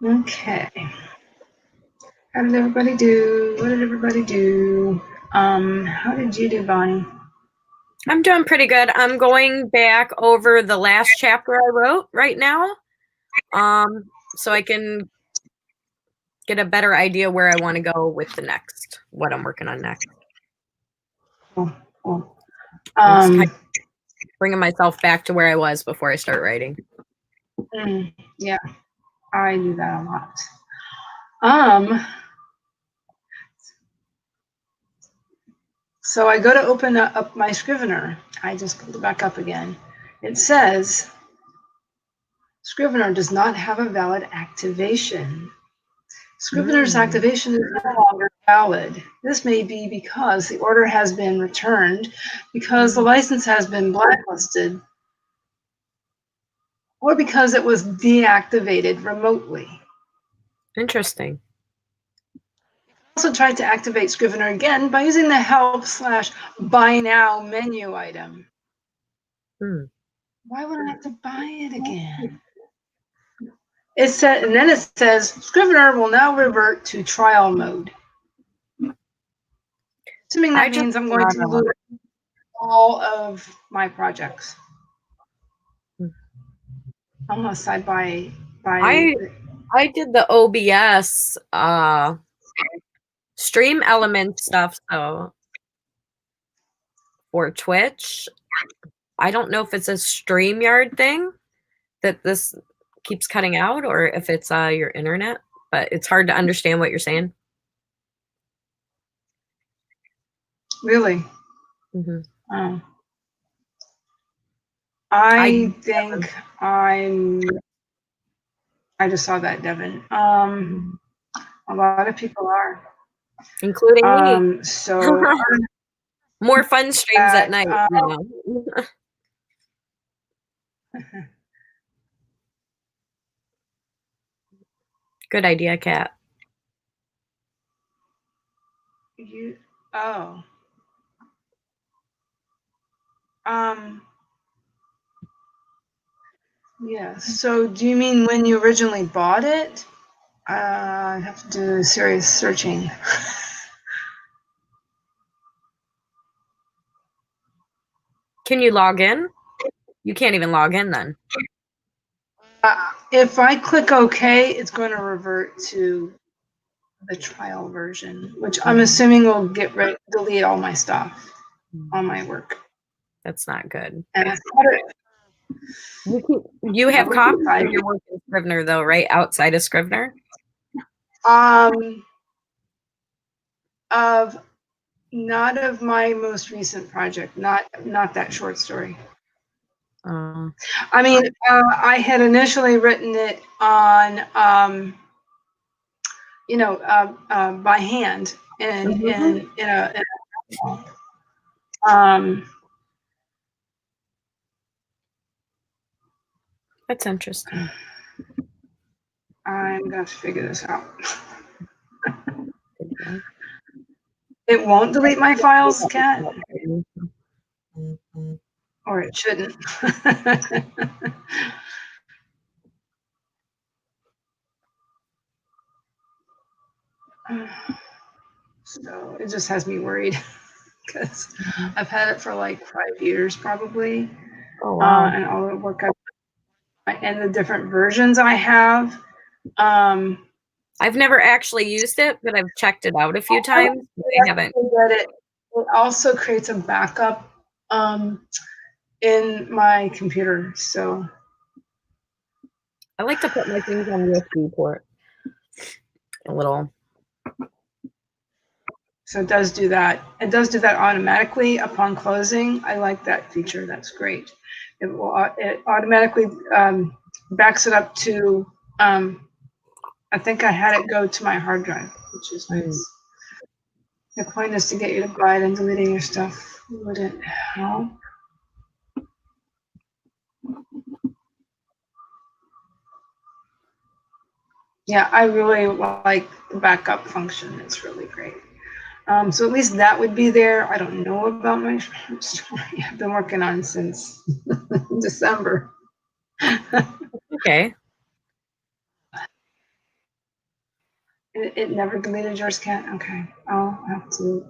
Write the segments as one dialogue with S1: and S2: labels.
S1: Okay. How did everybody do? What did everybody do? How did you do, Bonnie?
S2: I'm doing pretty good. I'm going back over the last chapter I wrote right now, so I can get a better idea where I want to go with the next, what I'm working on next.
S1: Cool. Cool.
S2: I'm just kind of bringing myself back to where I was before I start writing.
S1: Yeah, I do that a lot. So I go to open up my Scrivener. I just pulled it back up again. It says Scrivener does not have a valid activation. Scrivener's activation is no longer valid. This may be because the order has been returned, because the license has been blacklisted, or because it was deactivated remotely.
S2: Interesting.
S1: Also tried to activate Scrivener again by using the help/buy now menu item. Why would I have to buy it again? It said, and then it says Scrivener will now revert to trial mode. Assuming that means I'm going to lose all of my projects. Unless I buy
S2: I did the OBS stream element stuff so for Twitch. I don't know if it's a StreamYard thing that this keeps cutting out or if it's your internet, but it's hard to understand what you're saying.
S1: Really? Oh. I think I just saw that, Devin. A lot of people are.
S2: Including me.
S1: So
S2: more fun streams at night, Good idea, Kat.
S1: Yeah. So do you mean when you originally bought it? I have to do serious searching.
S2: Can you log in? You can't even log in then.
S1: If I click OK, it's going to revert to the trial version, which I'm assuming will delete all my stuff, all my work.
S2: That's not good.
S1: And
S2: you have copies of your work in Scrivener though, right? Outside of Scrivener?
S1: Not of my most recent project, not that short story. I mean, I had initially written it on, by hand in a
S2: That's interesting.
S1: I'm going to figure this out. It won't delete my files, Kat? Or it shouldn't. So it just has me worried because I've had it for like 5 years probably.
S2: Oh, wow.
S1: And all the work and the different versions I have.
S2: I've never actually used it, but I've checked it out a few times. I haven't.
S1: It also creates a backup in my computer. So
S2: I like to put my things on USB port. A little.
S1: So it does do that. It does do that automatically upon closing. I like that feature. That's great. It automatically backs it up to. I think I had it go to my hard drive, which is nice. The point is to get you to buy it and deleting your stuff. Would it help? Yeah, I really like the backup function. It's really great. So at least that would be there. I don't know about my short story. I've been working on since December.
S2: Okay.
S1: It never deleted yours, Kat? Okay. I'll have to.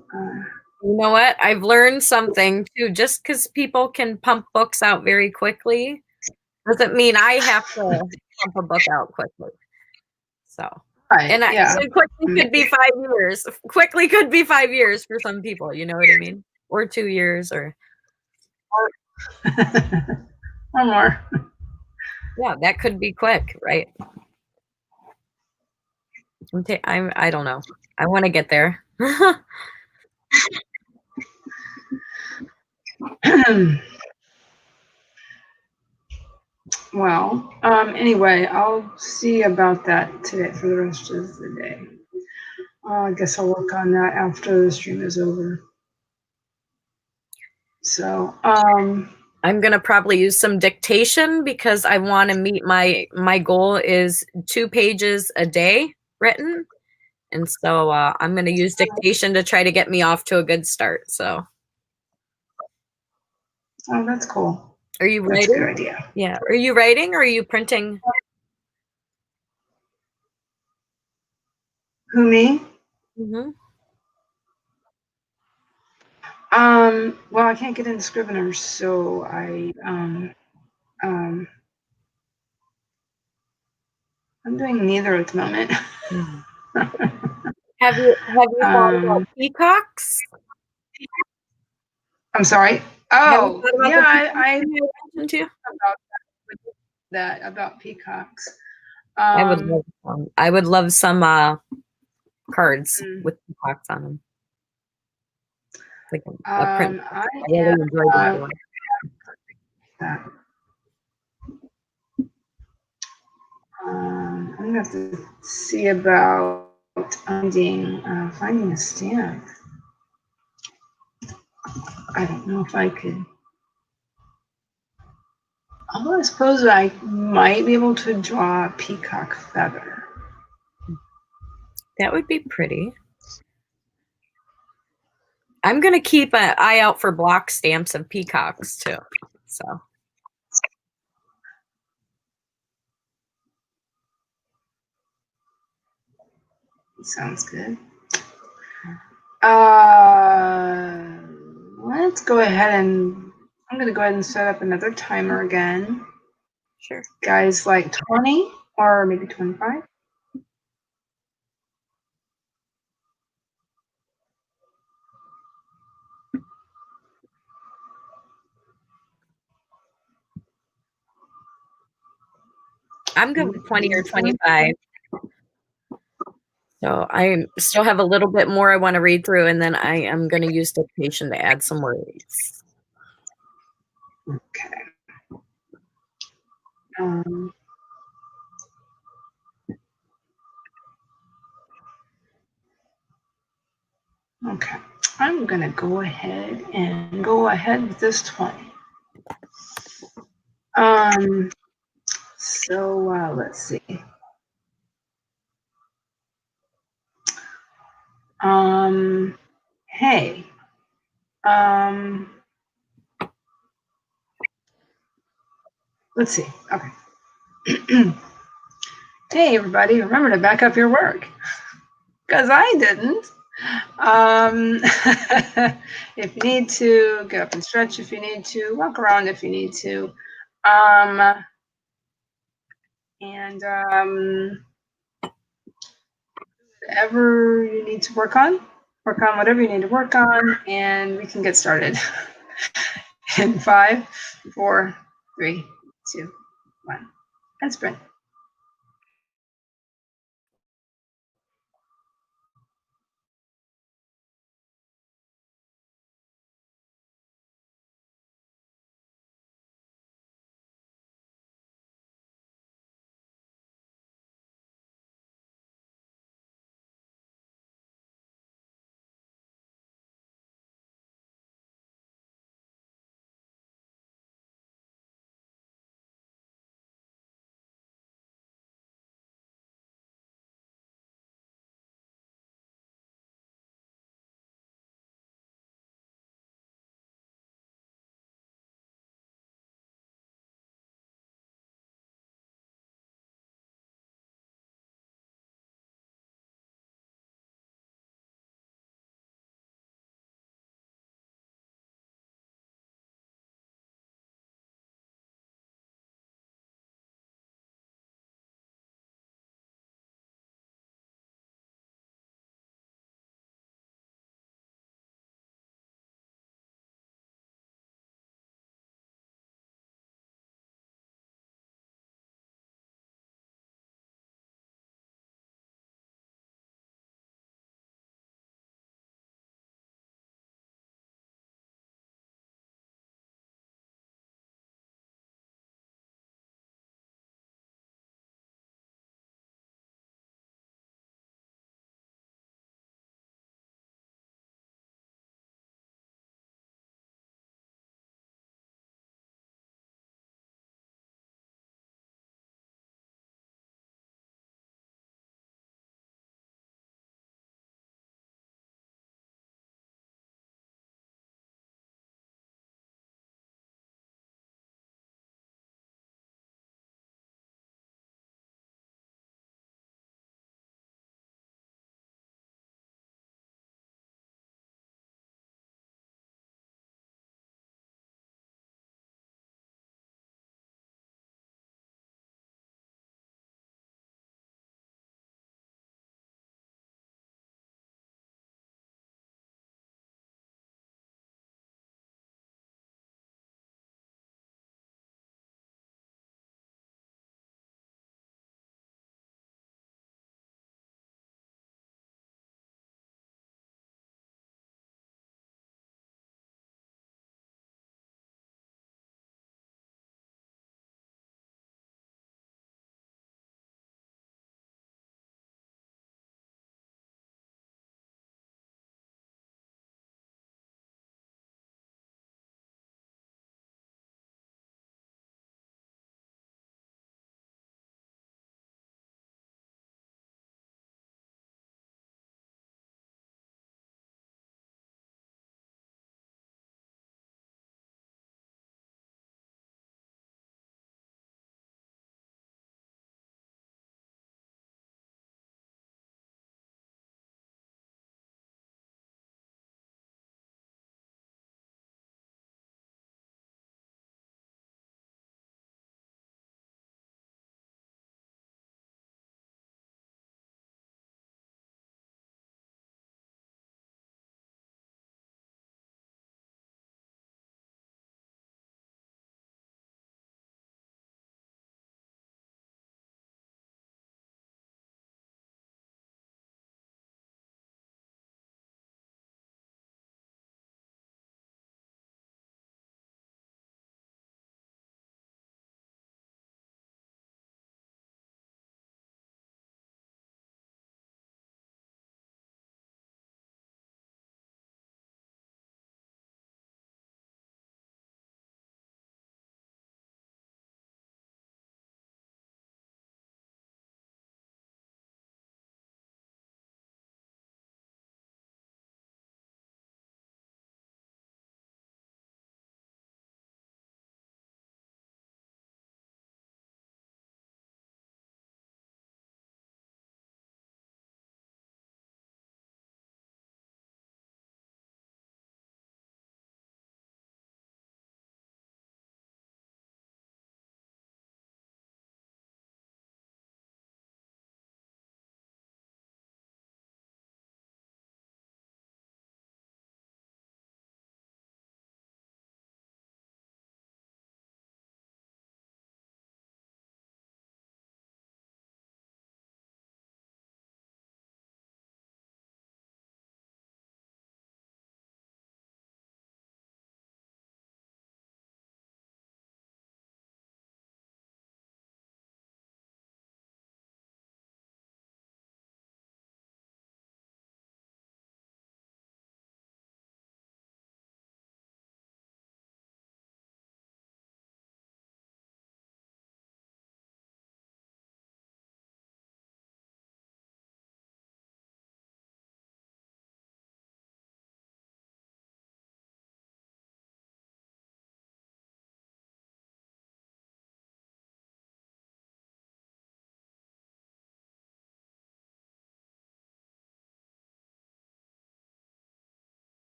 S2: You know what? I've learned something too. Just because people can pump books out very quickly doesn't mean I have to pump a book out quickly. So,
S1: Right.
S2: and
S1: Yeah.
S2: so quickly could be 5 years. Quickly could be 5 years for some people. You know what I mean? Or 2 years, or
S1: Or more.
S2: yeah, that could be quick, right? I don't know. I want to get there.
S1: Well, anyway, I'll see about that today for the rest of the day. I guess I'll work on that after the stream is over. So,
S2: I'm gonna probably use some dictation because I want to meet my goal is 2 pages a day written, and so I'm gonna use dictation to try to get me off to a good start. So,
S1: oh, that's cool.
S2: are you
S1: That's a good
S2: writing?
S1: idea.
S2: Yeah. Are you writing or are you printing?
S1: Who, me?
S2: Mm-hmm.
S1: Well, I can't get into Scrivener, so I'm doing neither at the moment.
S2: Have you thought about peacocks?
S1: I'm sorry.
S2: Have you
S1: Oh,
S2: thought about
S1: yeah,
S2: the peacocks
S1: I
S2: you mentioned too?
S1: about peacocks.
S2: I would love some. I would love some cards
S1: Mm,
S2: with peacocks on them. Like a print.
S1: I
S2: I really enjoy that
S1: have
S2: one.
S1: that. I'm gonna have to see about finding a stamp. I don't know if I could. Although I suppose I might be able to draw a peacock feather.
S2: That would be pretty. I'm gonna keep an eye out for block stamps of peacocks too. So
S1: Sounds good. Let's go ahead and I'm going to go ahead and set up another timer again.
S2: sure.
S1: Guys, like 20 or maybe 25.
S2: I'm good with 20 or 25. So I still have a little bit more I want to read through, and then I am going to use dictation to add some words.
S1: Okay. Okay. I'm going to go ahead with this 20. So let's see. Hey. Let's see. Okay. Hey, everybody, remember to back up your work. Because I didn't. If you need to, get up and stretch if you need to, walk around if you need to. Whatever you need to work on whatever you need to work on, and we can get started. In 5, 4, 3, 2, 1, and sprint.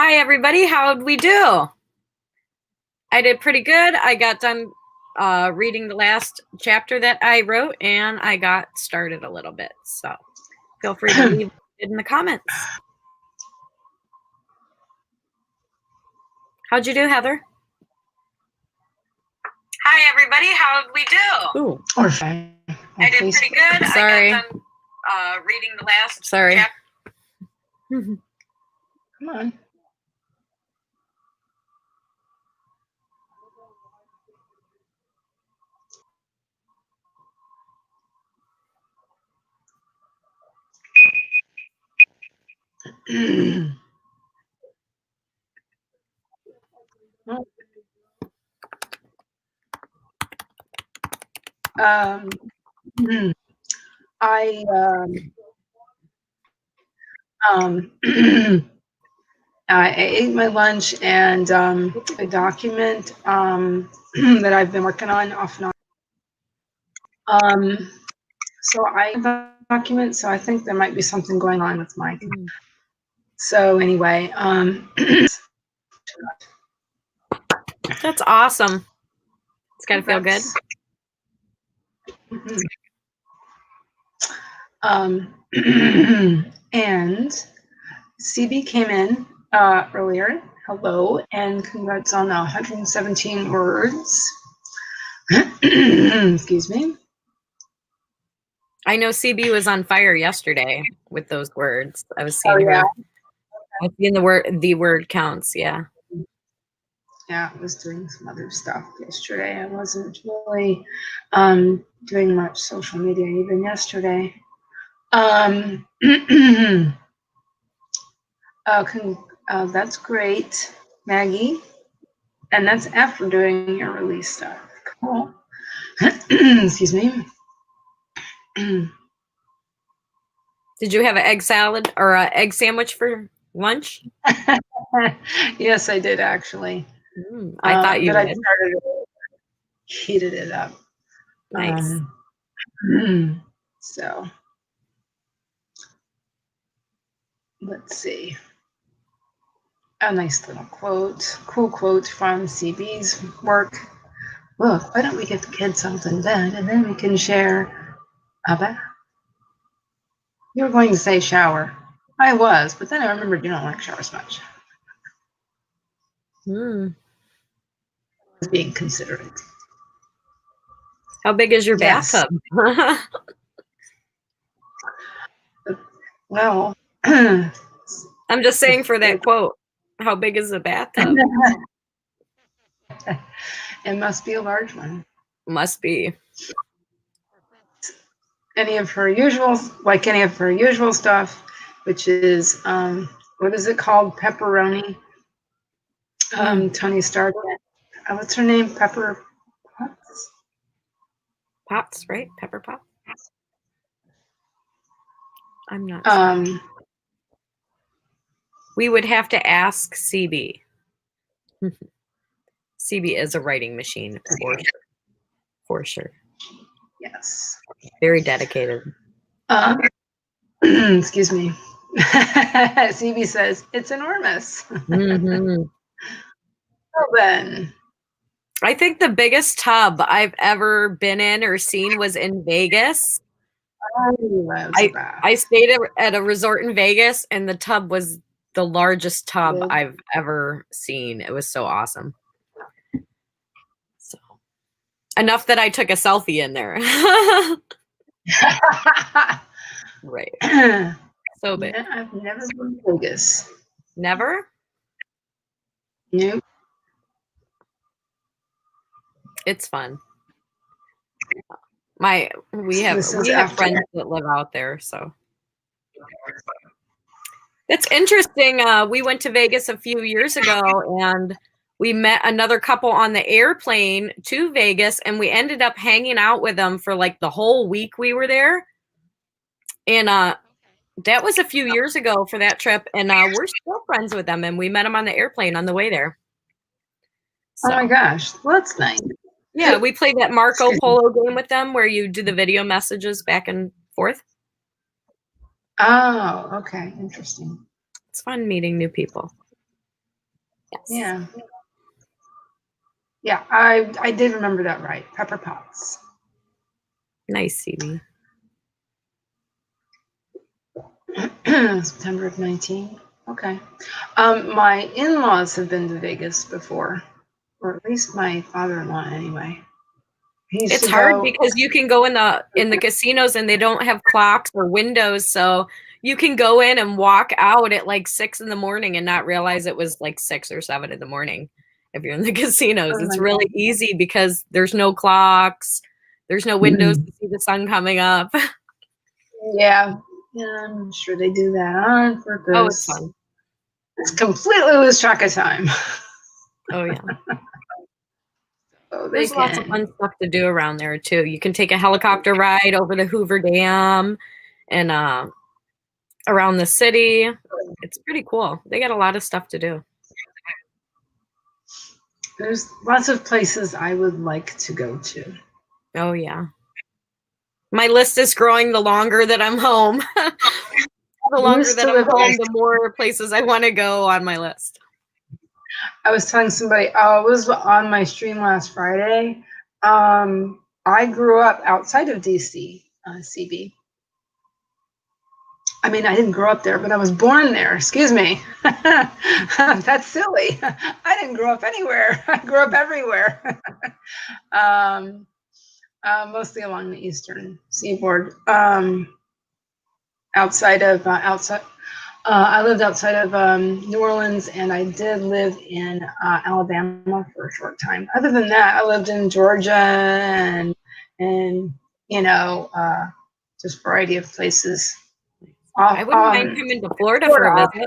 S2: Hi, everybody. How'd we do? I did pretty good. I got done reading the last chapter that I wrote, and I got started a little bit. So feel free to leave it in the comments. How'd you do, Heather? Hi, everybody. How'd we do?
S1: Ooh. Okay.
S2: I did pretty good. Sorry. I got done reading the last chapter.
S1: Come on. I ate my lunch, and a document that I've been working on off and on. So I document, so I think there might be something going on with mine. So anyway,
S2: that's awesome. It's gotta feel good.
S1: And CB came in earlier. Hello, and congrats on 117 words. Excuse me.
S2: I know CB was on fire yesterday with those words. I was seeing her. I was seeing the word counts. Yeah.
S1: Yeah, I was doing some other stuff yesterday. I wasn't really doing much social media even yesterday. That's great, Maggie. And that's after doing your release stuff. Cool. Excuse me.
S2: Did you have an egg salad or an egg sandwich for lunch?
S1: Yes, I did actually.
S2: I thought you did.
S1: Heated it up.
S2: Nice.
S1: So let's see. A nice little quote, cool quote from CB's work. Look, why don't we get the kids something then, and then we can share a bath. You were going to say shower. I was, but then I remembered you don't like showers much. I was being considerate.
S2: How big is your bathtub?
S1: Well,
S2: I'm just saying for that quote, how big is the bathtub?
S1: It must be a large one.
S2: Must be.
S1: Any of her usual stuff, which is, what is it called? Pepperoni. Tony started it. What's her name? Pepper Potts?
S2: Potts, right? Pepper Potts? I'm not sure. We would have to ask CB. CB is a writing machine, for sure.
S1: Yes.
S2: Very dedicated.
S1: Excuse me. CB says, it's enormous. Well then.
S2: I think the biggest tub I've ever been in or seen was in Vegas. I stayed at a resort in Vegas, and the tub was the largest tub I've ever seen. It was so awesome. So enough that I took a selfie in there. Right. So big.
S1: I've never been to Vegas.
S2: Never?
S1: Nope.
S2: It's fun. We have friends that live out there, so it's interesting. We went to Vegas a few years ago, and we met another couple on the airplane to Vegas, and we ended up hanging out with them for like the whole week we were there. And that was a few years ago for that trip, and we're still friends with them, and we met them on the airplane on the way there.
S1: So. Oh my gosh, well, that's nice.
S2: Yeah, we played that Marco Polo game with them where you do the video messages back and forth.
S1: Oh, okay. Interesting.
S2: It's fun meeting new people. Yes.
S1: Yeah. Yeah, I did remember that right. Pepper Potts.
S2: Nice, CB.
S1: September of 19. Okay. My in-laws have been to Vegas before, or at least my father-in-law anyway. He used
S2: It's
S1: to
S2: hard
S1: go.
S2: because you can go in the casinos and they don't have clocks or windows, so you can go in and walk out at like 6 in the morning and not realize it was like 6 or 7 in the morning. If you're in the casinos,
S1: Oh
S2: it's
S1: my
S2: really
S1: God.
S2: easy because there's no clocks, there's no windows to see the sun coming up.
S1: Yeah. Yeah, I'm sure they do that on
S2: Oh, it's
S1: purpose.
S2: fun.
S1: It's completely lose track of time.
S2: Oh yeah.
S1: Oh, they
S2: There's lots of
S1: can.
S2: fun stuff to do around there too. You can take a helicopter ride over the Hoover Dam and around the city. It's pretty cool. They got a lot of stuff to do.
S1: There's lots of places I would like to go to.
S2: Oh yeah. My list is growing the longer that I'm home. The
S1: I
S2: longer
S1: used
S2: that
S1: to
S2: I'm
S1: live.
S2: home, the more places I want to go on my list.
S1: I was telling somebody, it was on my stream last Friday. I grew up outside of DC, CB. I mean, I didn't grow up there, but I was born there. Excuse me. That's silly. I didn't grow up anywhere. I grew up everywhere. Mostly along the eastern seaboard. I lived outside of New Orleans, and I did live in Alabama for a short time. Other than that, I lived in Georgia and you know, just a variety of places.
S2: I wouldn't mind coming to Florida for a visit.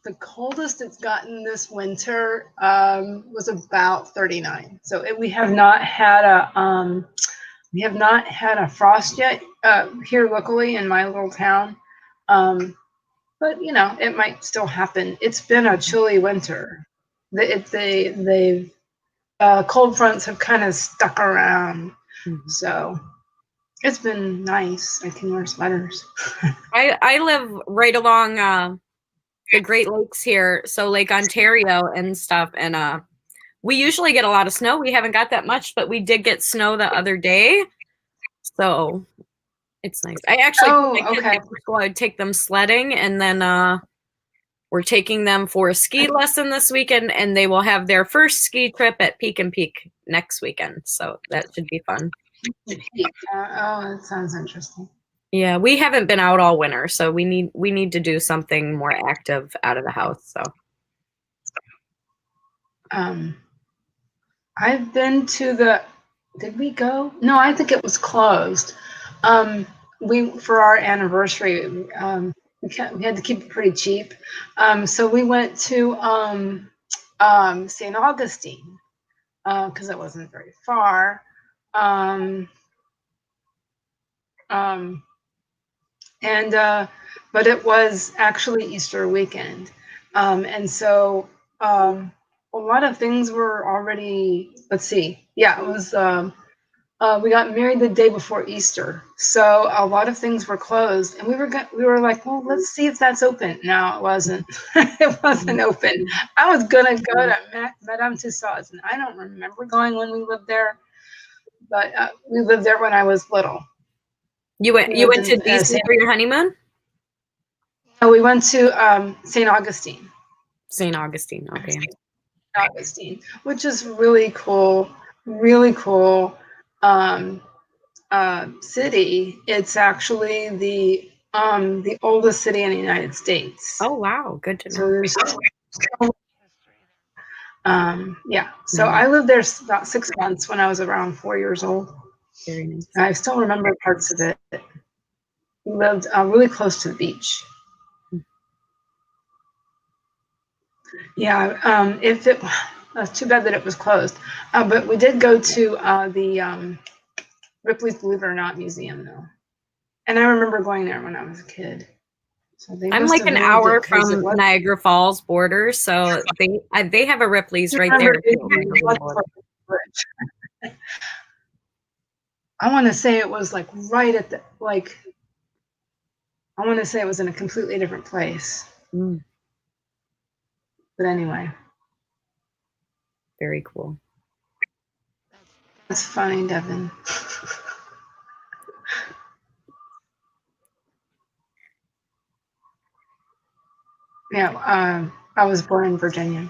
S1: The coldest it's gotten this winter was about 39. So we have not had a frost yet here locally in my little town. But you know, it might still happen. It's been a chilly winter. They've cold fronts have kind of stuck around, so it's been nice. I can wear sweaters.
S2: I live right along the Great Lakes here, so Lake Ontario and stuff, and we usually get a lot of snow. We haven't got that much, but we did get snow the other day, so it's nice. I actually took my kids after school. I'd take them sledding, and then we're taking them for a ski lesson this weekend, and they will have their first ski trip at Peak and Peak next weekend, so that should be fun.
S1: That sounds interesting.
S2: Yeah, we haven't been out all winter, so we need to do something more active out of the house. So,
S1: I've been to the. Did we go? No, I think it was closed. We for our anniversary. We had to keep it pretty cheap, so we went to St. Augustine because it wasn't very far. But it was actually Easter weekend. And so a lot of things were already, let's see. Yeah, it was, we got married the day before Easter. So a lot of things were closed and we were like, well, let's see if that's open. No, it wasn't. It wasn't open. I was going to go to Madame Tussauds, and I don't remember going when we lived there, but we lived there when I was little.
S2: You went to DC for your honeymoon?
S1: No, we went to St. Augustine.
S2: St. Augustine, okay.
S1: St. Augustine, which is really cool city. It's actually the oldest city in the United States.
S2: Oh wow, good to know.
S1: So there's yeah. So I lived there about 6 months when I was around 4 years old.
S2: Very nice.
S1: I still remember parts of it. We lived really close to the beach. Yeah, it's too bad that it was closed. But we did go to the Ripley's Believe It or Not Museum, though. And I remember going there when I was a kid. So
S2: I'm like an hour from Niagara Falls border, so they have a Ripley's right there.
S1: I want to say it was like right at the I want to say it was in a completely different place.
S2: Mm.
S1: But anyway.
S2: Very cool.
S1: That's funny, Devin. Yeah, I was born in Virginia.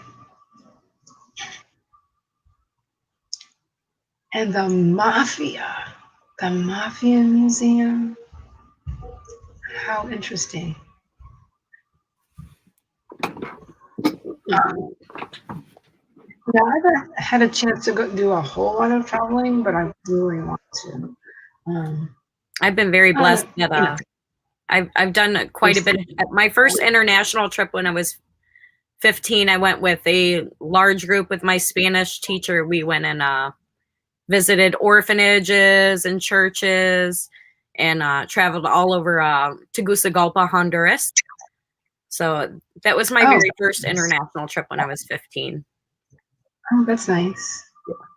S1: And the Mafia Museum. How interesting. Yeah, I haven't had a chance to go do a whole lot of traveling, but I really want to.
S2: I've been very blessed that I've done quite a bit. My first international trip when I was 15, I went with a large group with my Spanish teacher. We went and visited orphanages and churches and traveled all over Tegucigalpa, Honduras. So that was my very first international trip when I was 15.
S1: Oh, that's nice.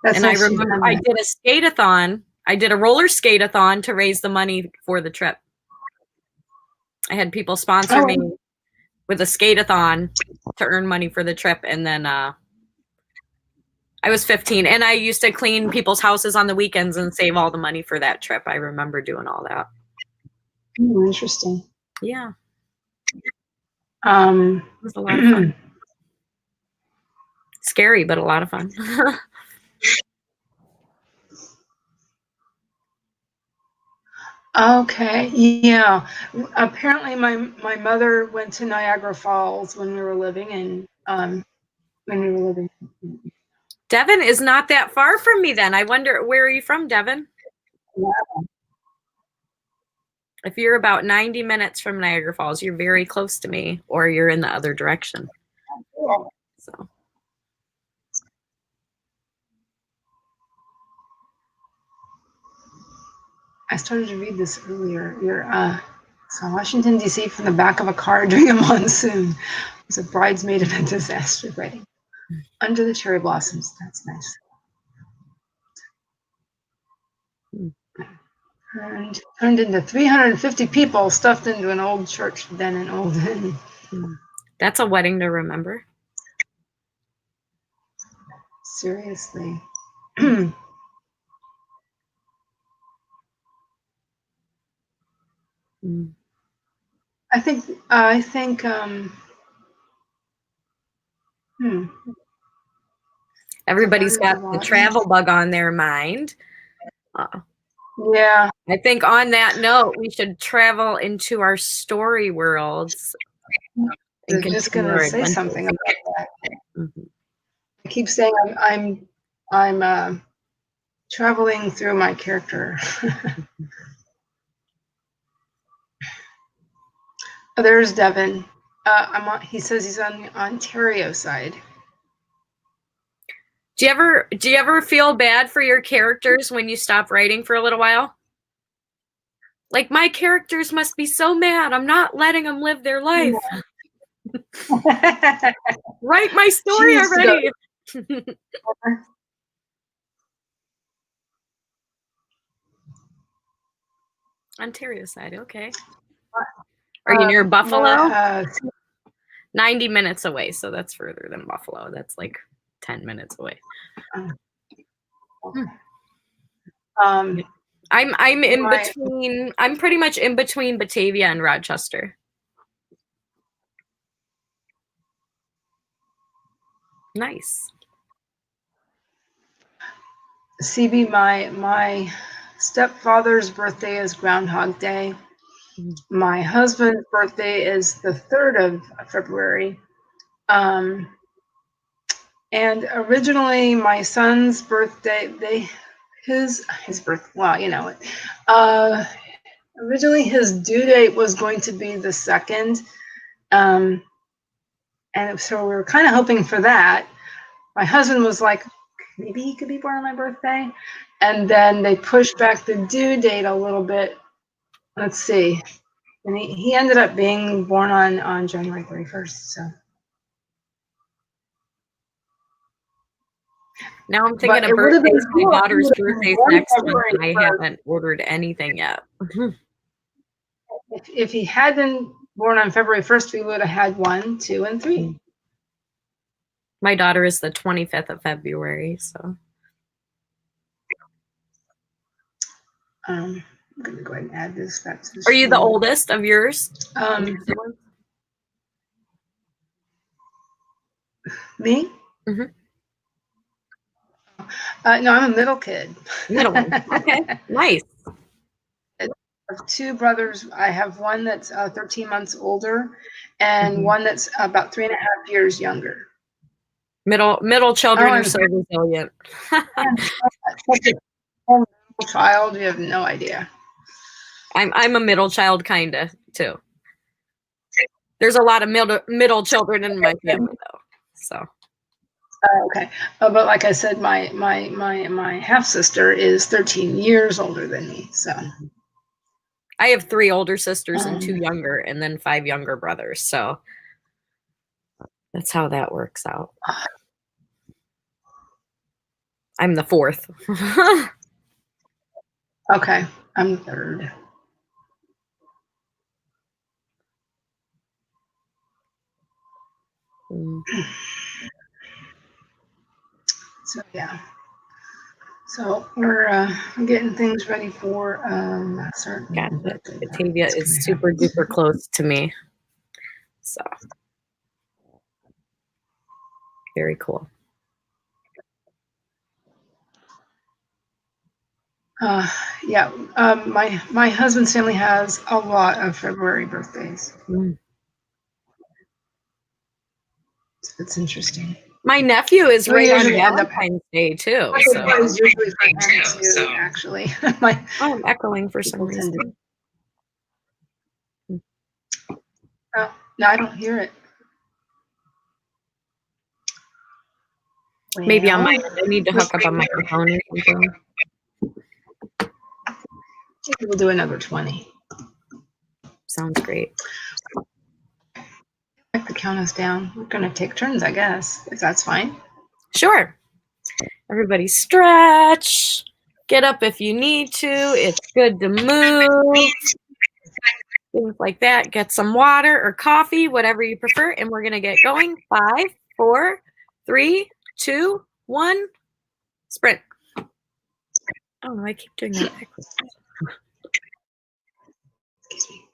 S1: That's
S2: and
S1: nice.
S2: I remember I did a skate-a-thon. I did a roller skate-a-thon to raise the money for the trip. I had people sponsor me with a skate-a-thon to earn money for the trip. And then I was 15 and I used to clean people's houses on the weekends and save all the money for that trip. I remember doing all that.
S1: Oh, interesting.
S2: Yeah.
S1: It
S2: was a lot of fun. Scary, but a lot of fun.
S1: Okay. Yeah. Apparently my mother went to Niagara Falls when we were living in
S2: Devin is not that far from me then. I wonder, where are you from, Devin?
S1: Yeah.
S2: If you're about 90 minutes from Niagara Falls, you're very close to me, or you're in the other direction.
S1: Cool.
S2: So.
S1: I started to read this earlier. So Washington, D.C. from the back of a car during a monsoon was a bridesmaid in a disaster wedding. Under the cherry blossoms. That's nice. Turned into 350 people stuffed into an old church, then an old inn.
S2: That's a wedding to remember.
S1: Seriously. I think
S2: everybody's got the travel bug on their mind.
S1: Yeah.
S2: I think on that note, we should travel into our story worlds.
S1: I'm just going to say something about that.
S2: Mm-hmm.
S1: I keep saying I'm traveling through my character. There's Devin. He says he's on the Ontario side.
S2: Do you ever feel bad for your characters when you stop writing for a little while? Like, my characters must be so mad. I'm not letting them live their life. Write my story already. Ontario side, okay. Are you near Buffalo? 90 minutes away, so that's further than Buffalo. That's like 10 minutes away. I'm in between. I'm pretty much in between Batavia and Rochester. Nice.
S1: CB, my stepfather's birthday is Groundhog Day. My husband's birthday is the 3rd of February. And originally my son's birthday, his birth, well, you know it. Originally his due date was going to be the 2nd. And so we were kind of hoping for that. My husband was like, maybe he could be born on my birthday. And then they pushed back the due date a little bit. Let's see. And he ended up being born on January 31st. So
S2: now I'm thinking of birthdays. My daughter's birthday's next month, and I haven't ordered anything yet.
S1: if he had been born on February 1st, we would have had 1, 2, and 3.
S2: My daughter is the 25th of February, so.
S1: I'm going to go ahead and add this back to the
S2: Are you the
S1: screen.
S2: oldest of yours?
S1: Me?
S2: Mm-hmm.
S1: No, I'm a middle kid.
S2: Middle one. Okay, nice.
S1: I have 2 brothers. I have one that's 13 months older and one that's about 3.5 years younger.
S2: Middle children are so resilient.
S1: Child, you have no idea.
S2: I'm a middle child kinda too. There's a lot of middle children in my family though. So
S1: okay, but like I said, my half sister is 13 years older than me. So
S2: I have 3 older sisters and 2 younger, and then 5 younger brothers. So that's how that works out. I'm the 4th.
S1: Okay, I'm the 3rd. So yeah. So we're getting things ready for certain.
S2: Yeah, Batavia is super duper close to me. So very cool.
S1: Yeah, my husband's family has a lot of February birthdays. So it's interesting.
S2: My nephew is right on Valentine's Day too.
S1: So. Usually for him too, actually.
S2: I'm echoing for some reason.
S1: Oh, no, I don't hear it.
S2: Maybe on my end. I need to hook up a microphone or something.
S1: We'll do another 20.
S2: Sounds great.
S1: I could count us down. We're going to take turns, I guess, if that's fine.
S2: Sure. Everybody stretch. Get up if you need to. It's good to move. Things like that. Get some water or coffee, whatever you prefer. And we're going to get going. 5, 4, 3, 2, 1. Sprint. Oh, no, I keep doing that backwards.
S1: Excuse me.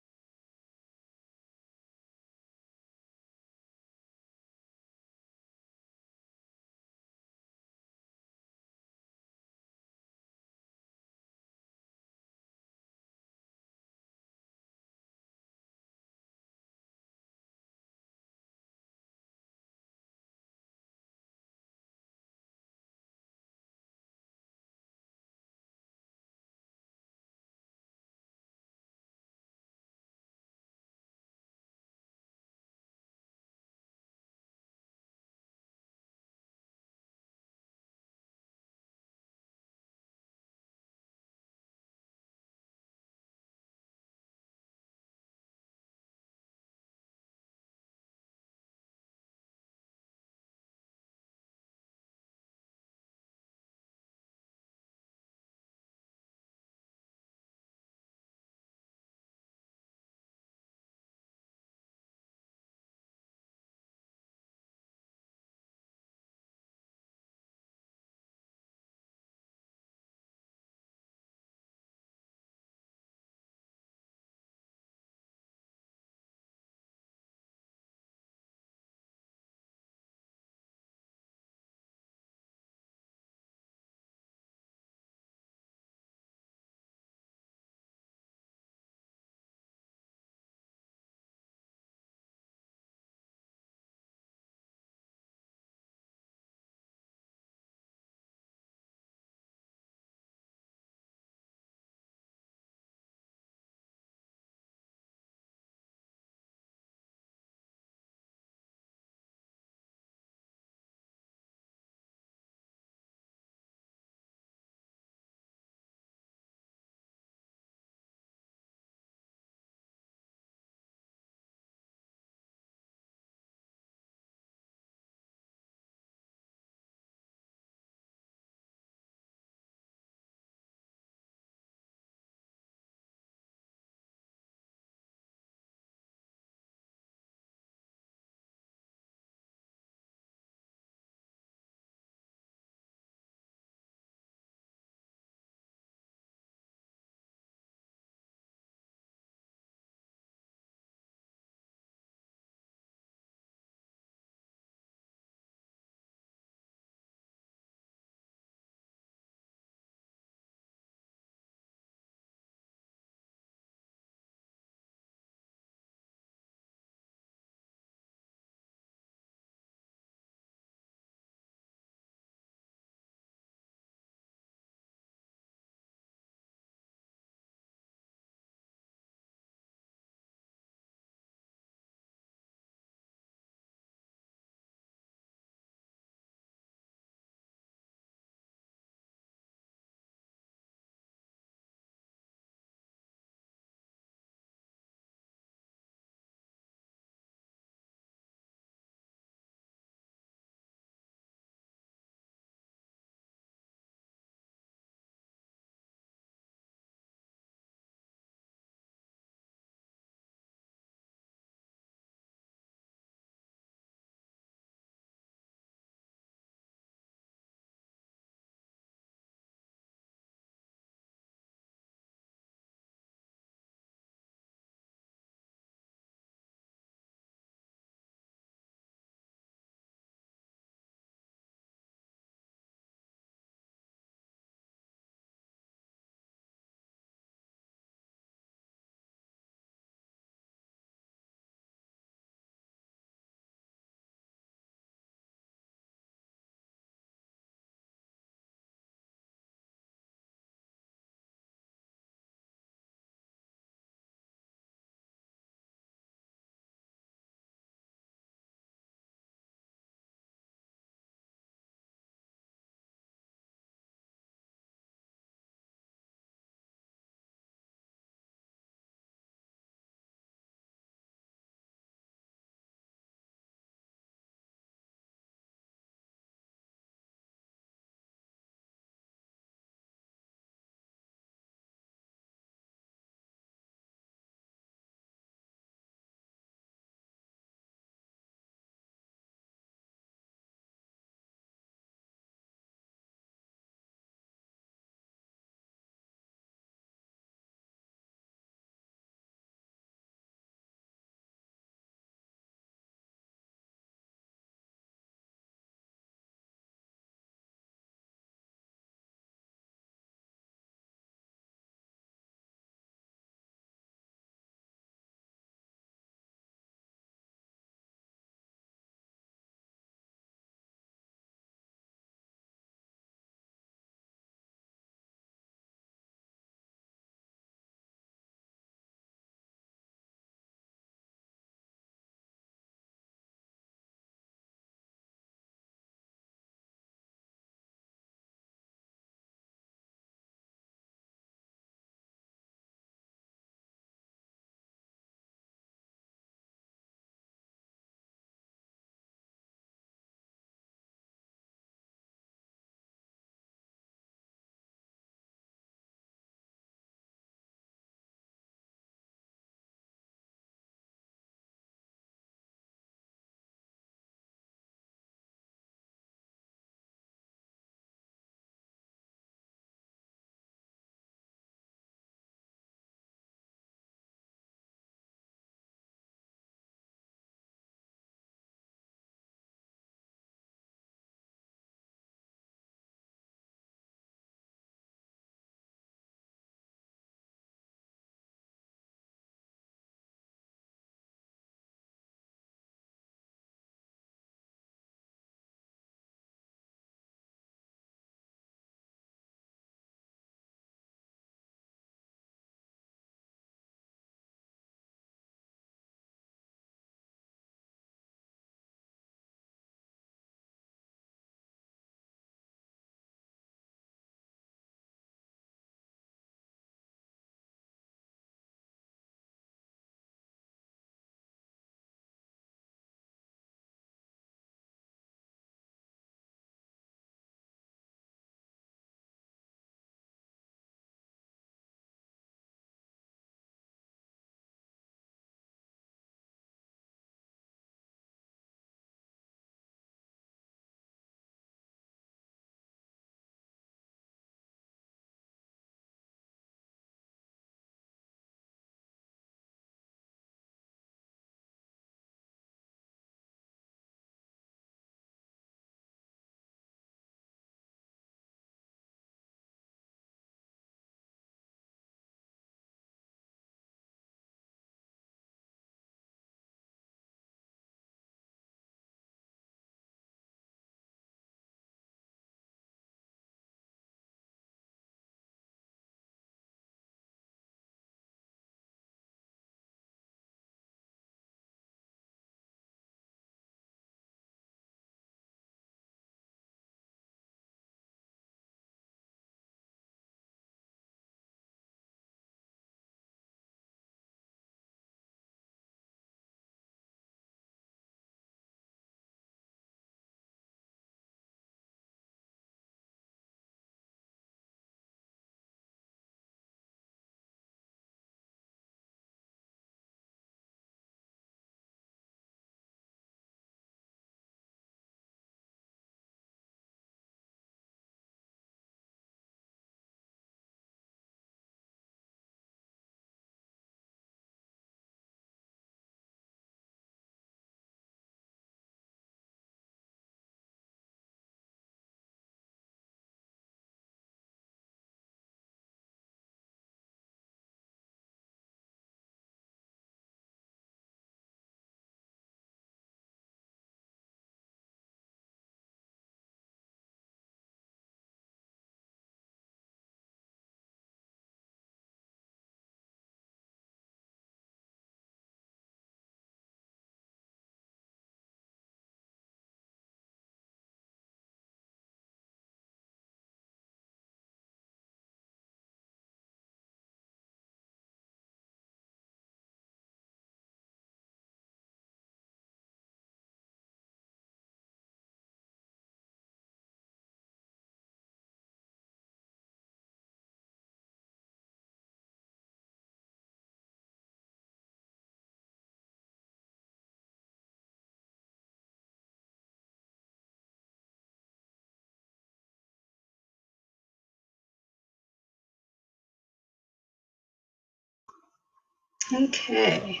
S1: Okay.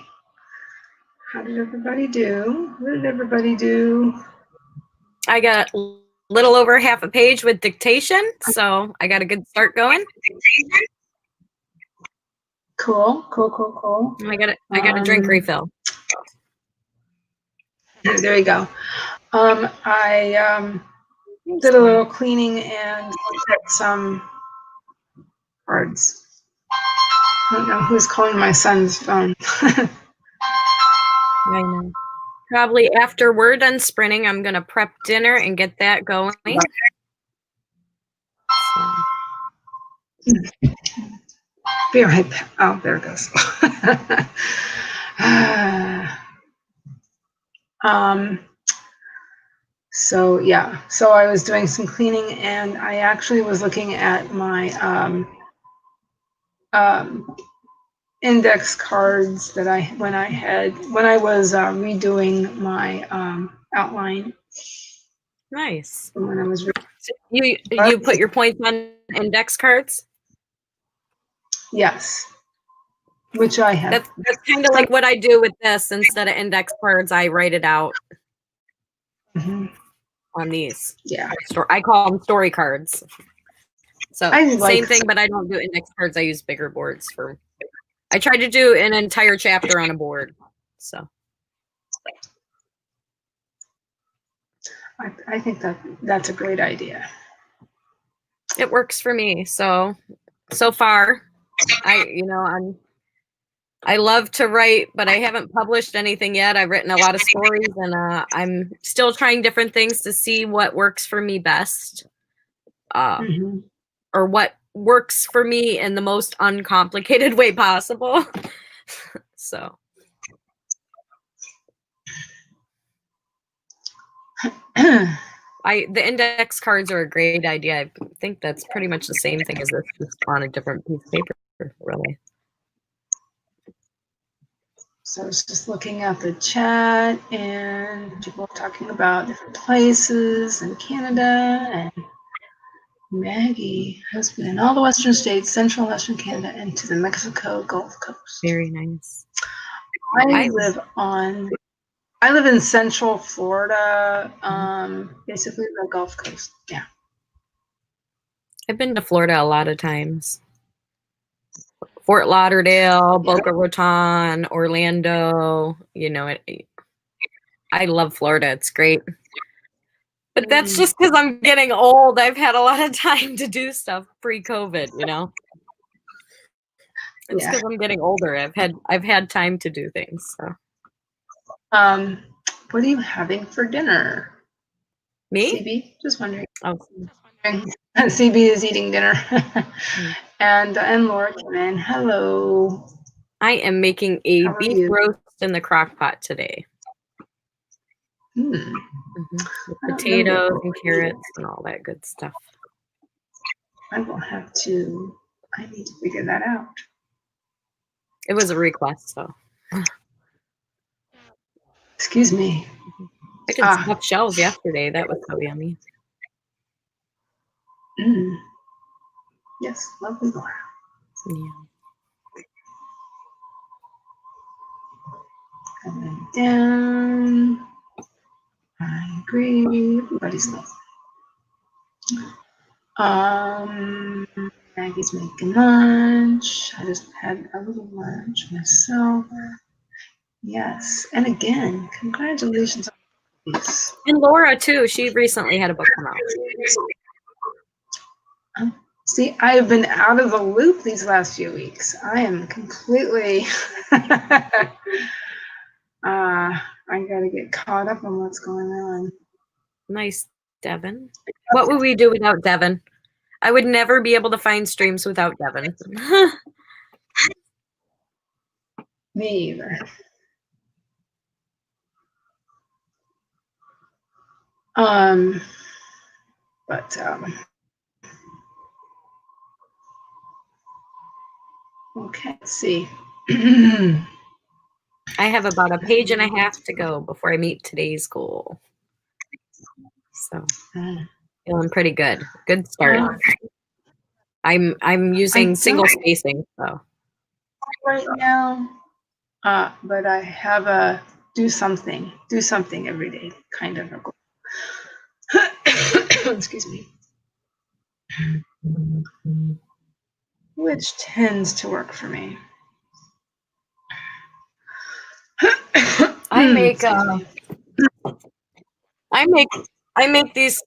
S1: How did everybody do? What did everybody do?
S2: I got a little over half a page with dictation, so I got a good start going.
S1: Cool, cool, cool, cool.
S2: I got a drink refill.
S1: There you go. I did a little cleaning and looked at some cards. I don't know who's calling my son's phone.
S2: I know. Probably after we're done sprinting, I'm gonna prep dinner and get that going.
S1: Be right back. Oh, there it goes. So yeah, so I was doing some cleaning and I actually was looking at my index cards that when I was redoing my outline.
S2: Nice.
S1: When I was
S2: you put your points on index cards?
S1: Yes. Which I have.
S2: That's kind of like what I do with this. Instead of index cards, I write it out on these.
S1: Yeah.
S2: I call them story cards. So same thing, but I don't do index cards. I use bigger boards for. I try to do an entire chapter on a board. So.
S1: I think that's a great idea.
S2: It works for me. So far, I love to write, but I haven't published anything yet. I've written a lot of stories, and I'm still trying different things to see what works for me best, or what works for me in the most uncomplicated way possible. So. The index cards are a great idea. I think that's pretty much the same thing as this, just on a different piece of paper, really.
S1: So I was just looking at the chat and people talking about different places in Canada, and Maggie has been in all the western states, central and western Canada, and to the Mexico Gulf Coast.
S2: Very nice.
S1: I live in central Florida, basically the Gulf Coast. Yeah.
S2: I've been to Florida a lot of times. Fort Lauderdale, Boca Raton, Orlando, I love Florida. It's great. But that's just because I'm getting old. I've had a lot of time to do stuff pre-COVID, It's because I'm getting older. I've had time to do things. So.
S1: What are you having for dinner?
S2: Me?
S1: CB? Just wondering.
S2: Oh.
S1: CB is eating dinner. And Laura came in. Hello.
S2: I am making a beef roast in the crock pot today. With potatoes and carrots and all that good stuff.
S1: I need to figure that out.
S2: It was a request, so.
S1: Excuse me.
S2: I did stuffed shells yesterday. That was so yummy.
S1: Yes, lovely Laura.
S2: Yeah.
S1: Coming down. I agree. Everybody's lovely. Maggie's making lunch. I just had a little lunch myself. Yes, and again, congratulations on this.
S2: And Laura too. She recently had a book come out.
S1: See, I have been out of the loop these last few weeks. I am completely. I gotta get caught up on what's going on.
S2: Nice, Devin. What would we do without Devin? I would never be able to find streams without Devin.
S1: Me either. Okay, let's see.
S2: I have about a page and a half to go before I meet today's goal. So feeling pretty good. Good start. I'm using single spacing, so
S1: right now but I have a do something every day kind of a goal. Excuse me. Which tends to work for me.
S2: I make these.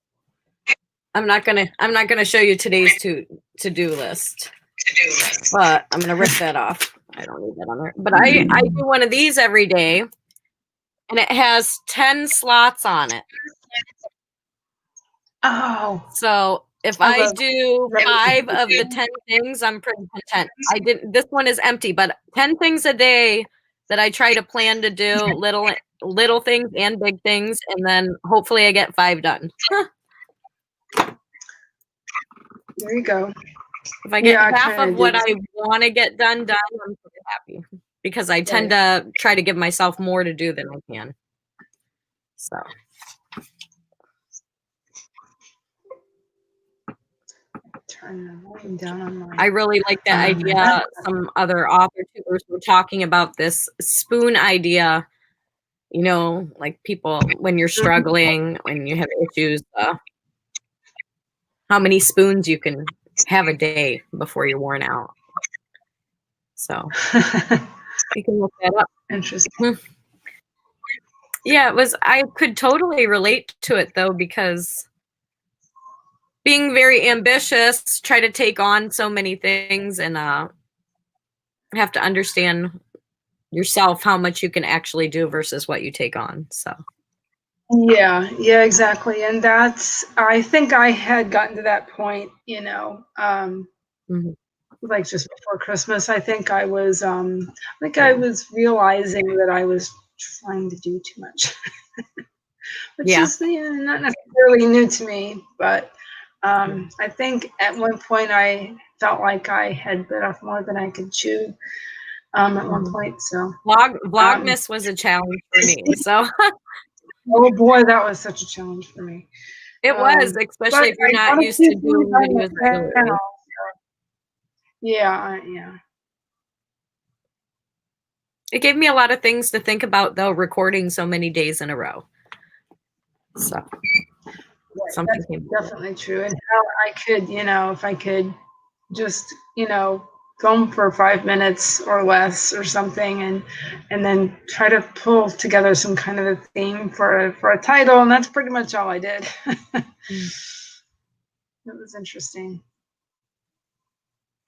S2: I'm not gonna show you today's to-do list, but I'm gonna rip that off. I don't need that on there. But I do one of these every day, and it has 10 slots on it.
S1: Oh.
S2: So if I do 5 of the 10 things, I'm pretty content. This one is empty, but 10 things a day that I try to plan to do, little things and big things, and then hopefully I get 5 done.
S1: There you go.
S2: If I get half of what I want to get done, I'm pretty happy, because I tend to try to give myself more to do than I can. So.
S1: Turn the volume down on my.
S2: I really like the idea. Some other author tutors were talking about this spoon idea. You know, like people, when you're struggling, when you have issues, how many spoons you can have a day before you're worn out. So you can look that up.
S1: Interesting.
S2: Yeah, I could totally relate to it though, because being very ambitious, try to take on so many things, and have to understand yourself how much you can actually do versus what you take on. So
S1: yeah, exactly. And I think I had gotten to that point, you know, like just before Christmas. I think I was realizing that I was trying to do too much, which is not necessarily new to me, but I think at one point I felt like I had bit off more than I could chew. At one point, so
S2: Vlogmas was a challenge for me. So,
S1: oh boy, that was such a challenge for me.
S2: It was, especially if you're not used to doing videos regularly.
S1: Yeah.
S2: It gave me a lot of things to think about, though, recording so many days in a row. So, something
S1: that's definitely true. And how I could, you know, if I could just, you know, film for 5 minutes or less or something, and then try to pull together some kind of a theme for a title, and that's pretty much all I did. It was interesting.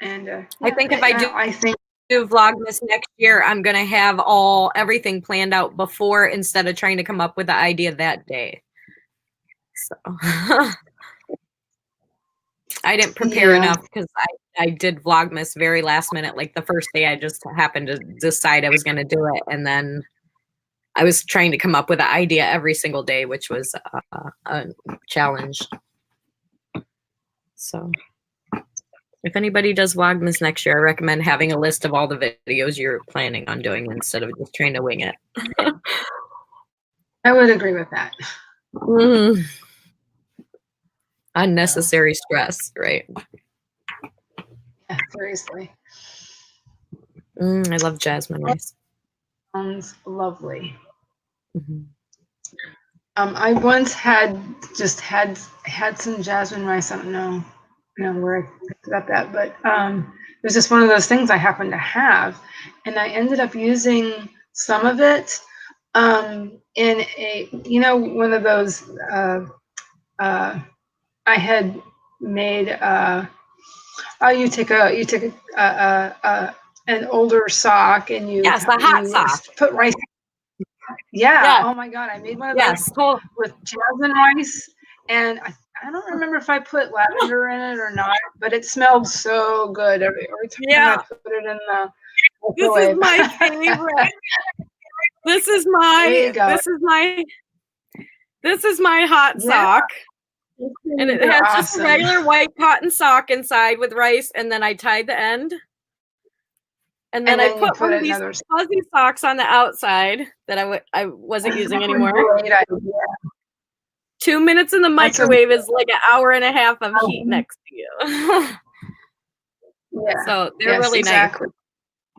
S1: And
S2: I think if I do Vlogmas next year, I'm gonna have everything planned out before, instead of trying to come up with the idea that day. So I didn't prepare enough, because I did Vlogmas very last minute. Like the first day, I just happened to decide I was going to do it. And then I was trying to come up with an idea every single day, which was a challenge. So if anybody does Vlogmas next year, I recommend having a list of all the videos you're planning on doing instead of just trying to wing it.
S1: I would agree with that.
S2: Unnecessary stress, right?
S1: Yeah, seriously.
S2: I love jasmine rice.
S1: Sounds lovely. I once had some jasmine rice. I don't know where I picked it up at, but it was just one of those things I happened to have, and I ended up using some of it in a, you know, one of those. I had made you take an older sock, and you
S2: the hot sock,
S1: put rice. Yeah. Oh my God, I made one of those with jasmine rice, and I don't remember if I put lavender in it or not, but it smelled so good every time I put it in the microwave.
S2: This is my favorite. This is my hot sock. And it has just a regular white cotton sock inside with rice, and then I tied the end. And then I put one of these fuzzy socks on the outside that I wasn't using anymore. 2 minutes in the microwave is like an hour and a half of heat next to you.
S1: Yeah.
S2: So they're really nice.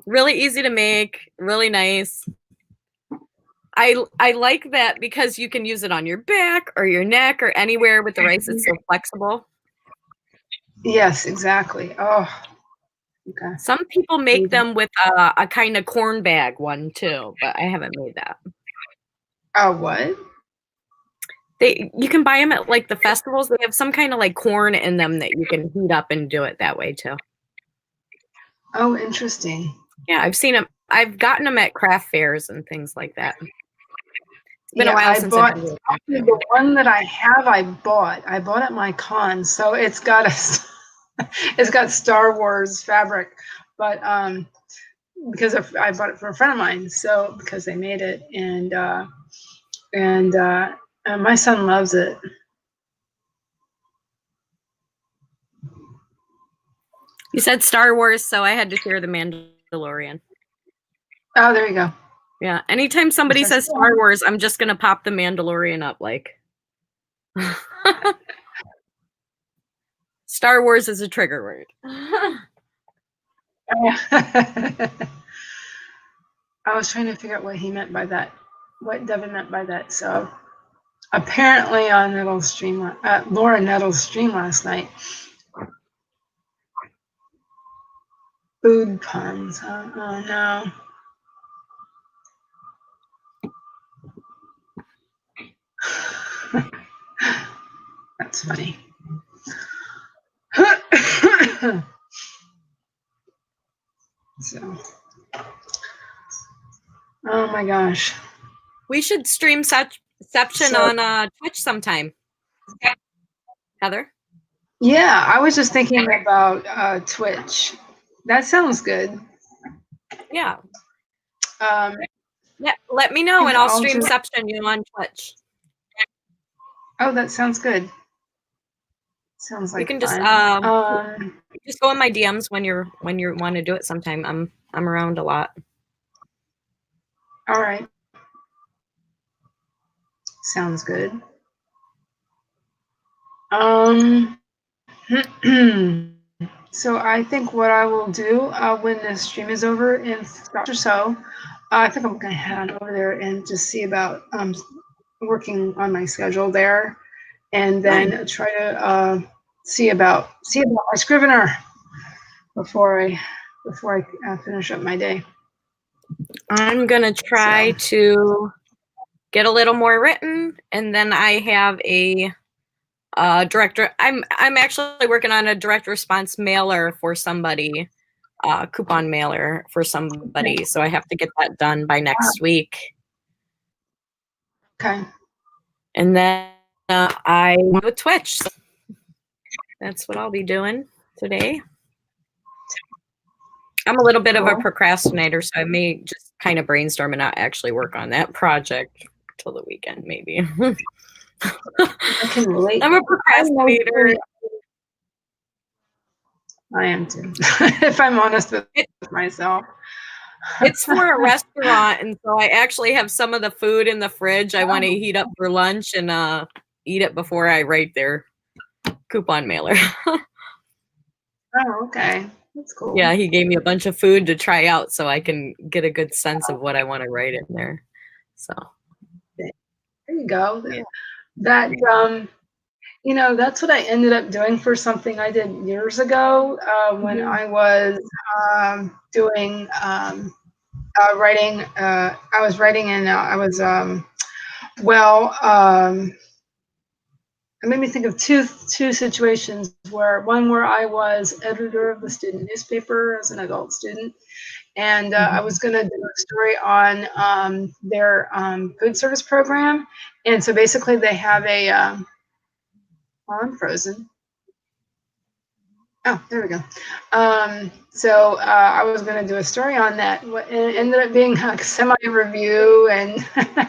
S2: Really easy to make, really nice. I like that because you can use it on your back or your neck or anywhere with the rice. It's so flexible.
S1: Yes, exactly. Oh, okay.
S2: Some people make them with a kind of corn bag one too, but I haven't made that.
S1: Oh, what?
S2: You can buy them at like the festivals. They have some kind of like corn in them that you can heat up and do it that way too.
S1: Oh, interesting.
S2: Yeah, I've seen them. I've gotten them at craft fairs and things like that. It's been a while since
S1: I bought the one that I have. I bought at my con, so it's got it's got Star Wars fabric, but because I bought it for a friend of mine, so because they made it, and my son loves it.
S2: You said Star Wars, so I had to hear The Mandalorian.
S1: Oh, there you go.
S2: Yeah, anytime somebody says Star Wars, I'm just gonna pop The Mandalorian up like. Star Wars is a trigger word.
S1: I was trying to figure out what he meant by that, what Devin meant by that. So apparently on Nettle's stream, Laura Nettle's stream last night, food puns. Oh no. That's funny. So, oh my gosh.
S2: We should stream Seption on Twitch sometime. Heather?
S1: Yeah, I was just thinking about Twitch. That sounds good.
S2: Yeah. Yeah, let me know and I'll stream Seption you on Twitch.
S1: Oh, that sounds good. Sounds like
S2: you can
S1: fun.
S2: Just go in my DMs when you want to do it sometime. I'm around a lot.
S1: All right. Sounds good. So I think what I will do when the stream is over in or so, I think I'm gonna head on over there and just see about working on my schedule there, and then try to see about my Scrivener before I finish up my day.
S2: I'm gonna try to get a little more written, and then I have a director. I'm actually working on a direct response mailer for somebody, coupon mailer for somebody. So I have to get that done by next week.
S1: Okay.
S2: And then I with Twitch. So that's what I'll be doing today. I'm a little bit of a procrastinator, so I may just kind of brainstorm and not actually work on that project till the weekend, maybe.
S1: I can relate.
S2: I'm a procrastinator.
S1: I am too, if I'm honest with myself.
S2: It's for a restaurant, and so I actually have some of the food in the fridge I want to heat up for lunch and eat it before I write their coupon mailer.
S1: Oh, okay. That's cool.
S2: Yeah, he gave me a bunch of food to try out so I can get a good sense of what I want to write in there. So
S1: there you go. Yeah. That that's what I ended up doing for something I did years ago when I was doing writing. I was writing and I was it made me think of two situations where I was editor of the student newspaper as an adult student, and I was going to do a story on their food service program, and so basically they have a I'm frozen. Oh, there we go. So I was going to do a story on that. It ended up being a semi-review, and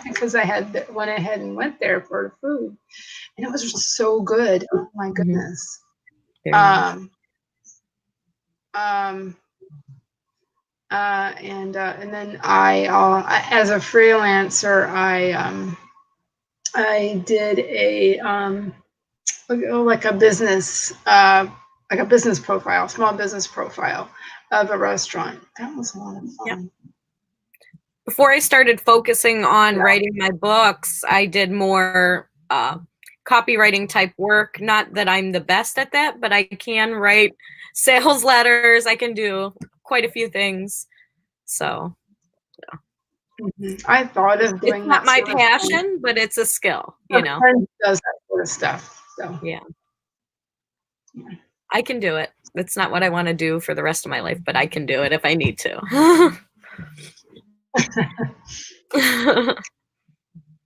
S1: because I had went ahead and went there for food, and it was just so good. Oh my goodness. And then I as a freelancer, I did a like a business profile, small business profile, of a restaurant. That was a lot of fun.
S2: Yep. Before I started focusing on writing my books, I did more copywriting type work. Not that I'm the best at that, but I can write sales letters. I can do quite a few things. So
S1: I thought of doing
S2: it's not
S1: that
S2: my
S1: sort of
S2: passion,
S1: thing.
S2: but it's a skill,
S1: A friend does that sort of stuff. So
S2: Yeah. I can do it. It's not what I want to do for the rest of my life, but I can do it if I need to.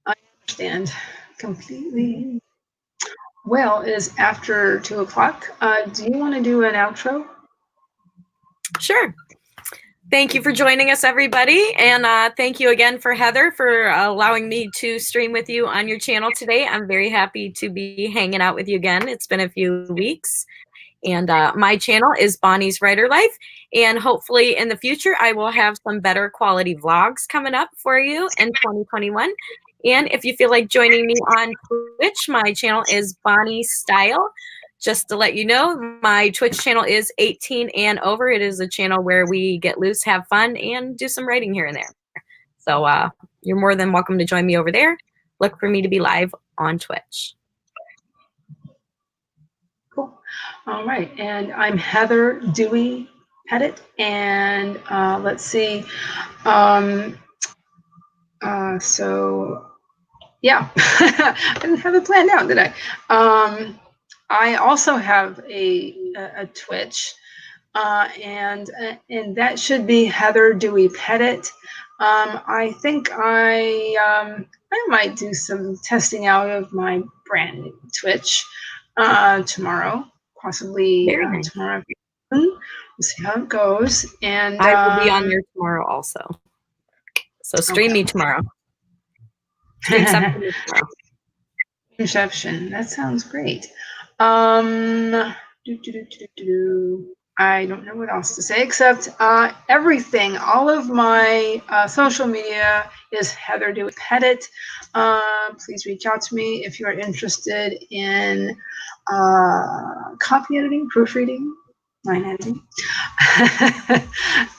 S1: I understand completely. Well, it is after 2:00. Do you want to do an outro?
S2: Sure. Thank you for joining us, everybody. And thank you again for Heather for allowing me to stream with you on your channel today. I'm very happy to be hanging out with you again. It's been a few weeks. And my channel is Bonnie's Writer Life. And hopefully in the future, I will have some better quality vlogs coming up for you in 2021. And if you feel like joining me on Twitch, my channel is Bonnie Style. Just to let you know, my Twitch channel is 18 and over. It is a channel where we get loose, have fun, and do some writing here and there. So you're more than welcome to join me over there. Look for me to be live on Twitch.
S1: Cool. All right. And I'm Heather Dewey Pettit. And let's see. So, yeah, I didn't have it planned out, did I? I also have a Twitch, and that should be Heather Dewey Pettit. I think I might do some testing out of my brand new Twitch tomorrow, possibly
S2: Nice.
S1: tomorrow. We'll see how it goes. And
S2: I will be on there tomorrow also. So stream me tomorrow. Stream something tomorrow.
S1: Inception. That sounds great. I don't know what else to say except everything. All of my social media is Heather Dewey Pettit. Please reach out to me if you are interested in copy editing, proofreading, line editing,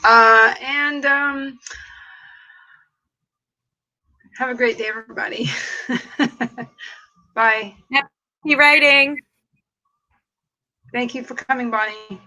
S1: and have a great day, everybody. Bye.
S2: Happy writing.
S1: Thank you for coming, Bonnie.